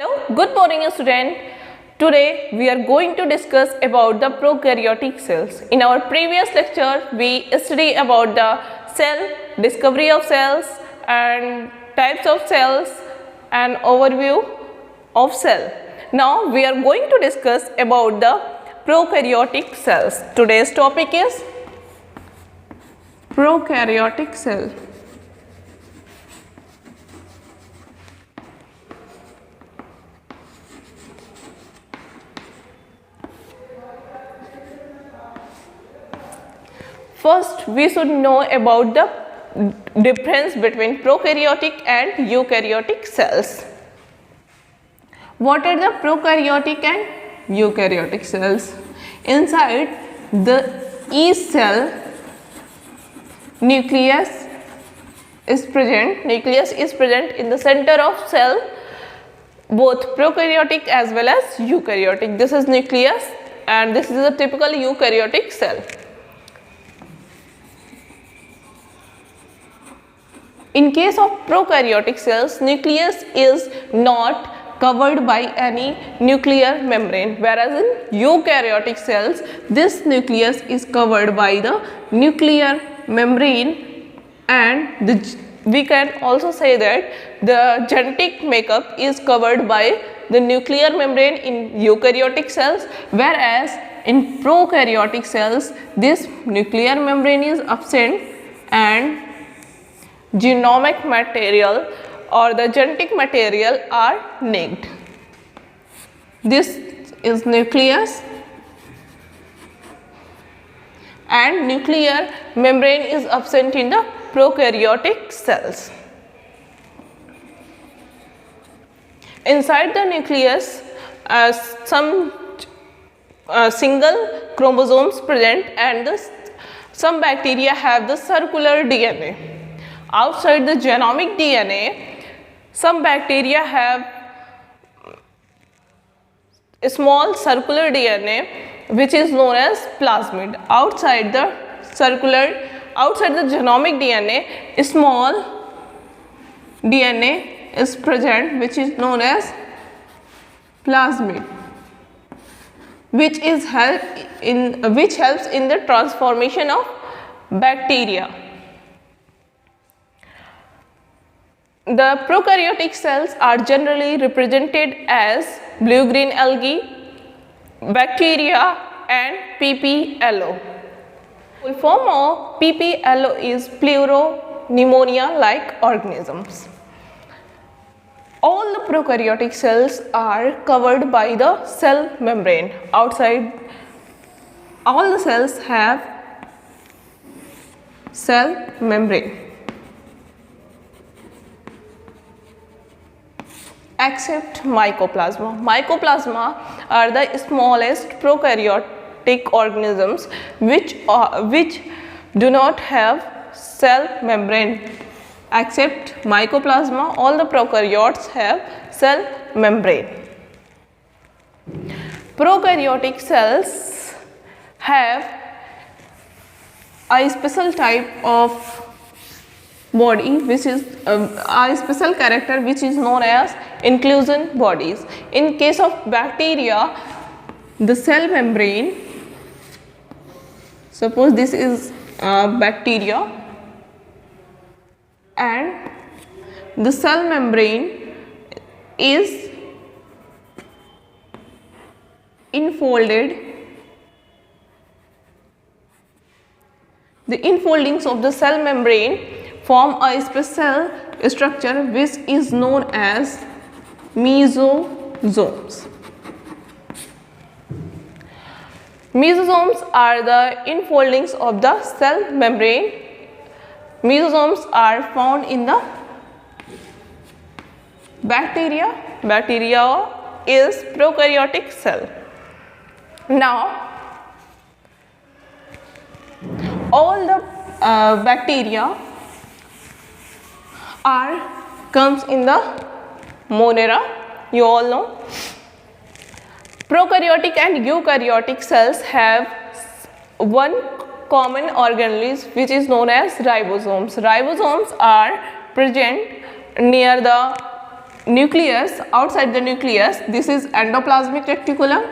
Hello, good morning student. Today we are going to discuss about the prokaryotic cells. In our previous lecture we studied about the cell, discovery of cells and types of cells and overview of cell. Now we are going to discuss about the prokaryotic cells. Today's topic is prokaryotic cell. First, we should know about the difference between prokaryotic and eukaryotic cells. What are the prokaryotic and eukaryotic cells? Inside the each cell, nucleus is present in the center of cell, both prokaryotic as well as eukaryotic. This is nucleus and this is a typical eukaryotic cell. In case of prokaryotic cells, nucleus is not covered by any nuclear membrane, whereas in eukaryotic cells, this nucleus is covered by the nuclear membrane, and we can also say that the genetic makeup is covered by the nuclear membrane in eukaryotic cells, whereas in prokaryotic cells, this nuclear membrane is absent and genomic material or the genetic material are nicked. This is nucleus and nuclear membrane is absent in the prokaryotic cells. Inside the nucleus, some single chromosomes present and some bacteria have the circular DNA. Outside the genomic DNA, some bacteria have a small circular DNA which is known as plasmid. Outside the genomic DNA, a small DNA is present which is known as plasmid, which helps in the transformation of bacteria. The prokaryotic cells are generally represented as blue-green algae, bacteria and PPLO. Full form of PPLO is pleuropneumonia-like organisms. All the prokaryotic cells are covered by the cell membrane. Outside, all the cells have cell membrane, except mycoplasma. Mycoplasma are the smallest prokaryotic organisms which do not have cell membrane. Except mycoplasma, all the prokaryotes have cell membrane. Prokaryotic cells have a special type of body which is a special character which is known as inclusion bodies. In case of bacteria, the cell membrane, suppose this is bacteria, and the cell membrane is enfolded. The enfoldings of the cell membrane form a special structure which is known as mesosomes. Mesosomes are the enfoldings of the cell membrane. Mesosomes are found in the bacteria. Bacteria is prokaryotic cell. Now, all the bacteria comes in the Monera, you all know. Prokaryotic and eukaryotic cells have one common organelle which is known as ribosomes. Ribosomes are present near the nucleus, outside the nucleus, this is endoplasmic reticulum.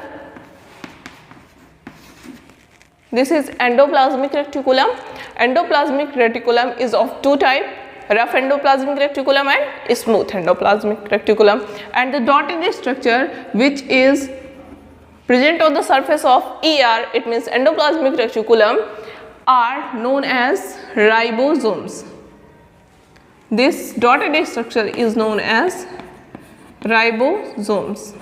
This is endoplasmic reticulum. Endoplasmic reticulum is of two types, rough endoplasmic reticulum and smooth endoplasmic reticulum. And the dotted structure which is present on the surface of ER, it means endoplasmic reticulum, are known as ribosomes. This dotted structure is known as ribosomes.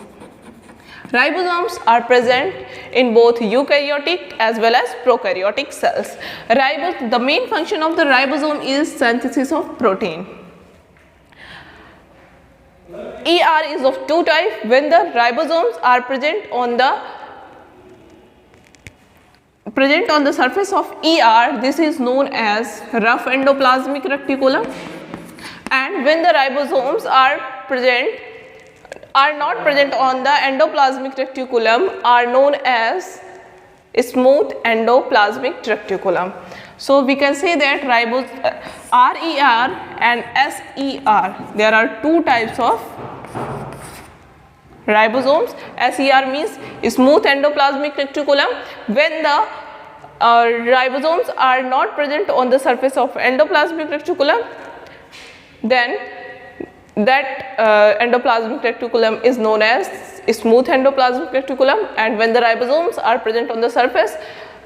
Ribosomes are present in both eukaryotic as well as prokaryotic cells. The main function of the ribosome is synthesis of protein. ER is of two types. When the ribosomes are present on the surface of ER, this is known as rough endoplasmic reticulum. And when the ribosomes are not present on the endoplasmic reticulum, are known as smooth endoplasmic reticulum. So we can say that RER and SER, there are two types of ribosomes. SER means smooth endoplasmic reticulum. When the ribosomes are not present on the surface of endoplasmic reticulum, then that endoplasmic reticulum is known as smooth endoplasmic reticulum, and when the ribosomes are present on the surface,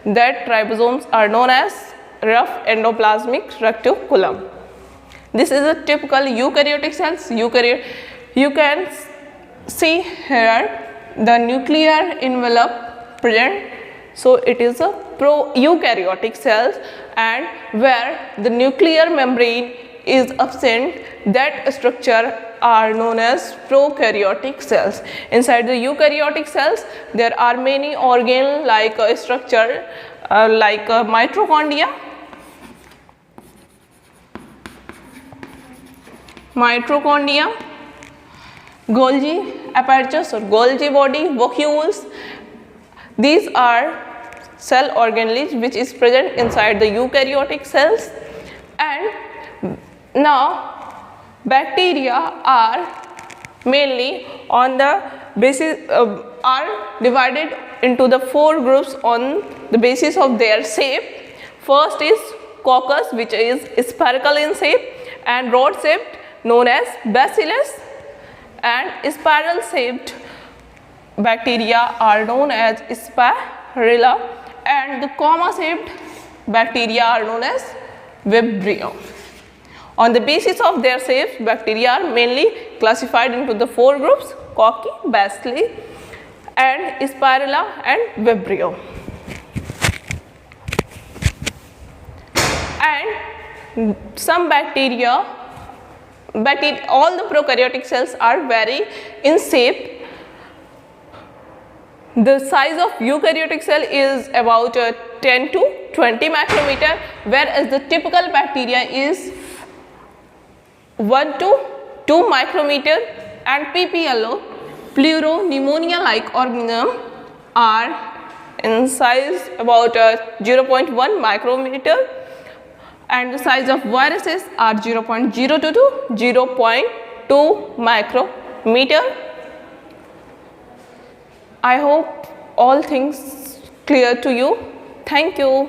that ribosomes are known as rough endoplasmic reticulum. This is a typical eukaryotic cells. You can see here the nuclear envelope present. So it is a proeukaryotic cells, and where the nuclear membrane is absent, that structure are known as prokaryotic cells. Inside the eukaryotic cells, there are many organ like a structure like mitochondria, Golgi apparatus or Golgi body, vacuoles. These are cell organelles which is present inside the eukaryotic cells. And now bacteria are mainly on the basis are divided into the four groups on the basis of their shape. First is coccus, which is spherical in shape and rod shaped, known as bacillus, and spiral shaped bacteria are known as spirilla, and the comma shaped bacteria are known as vibrio. On the basis of their shapes, bacteria are mainly classified into the four groups: cocci, bacilli, and spirilla and vibrio. And some bacteria, all the prokaryotic cells are vary in shape. The size of eukaryotic cell is about 10 to 20 micrometer, whereas the typical bacteria is 1 to 2 micrometer, and PPLO, pleuropneumonia like organism, are in size about 0.1 micrometer, and the size of viruses are 0.02 to 0.2 micrometer. I hope all things clear to you. Thank you.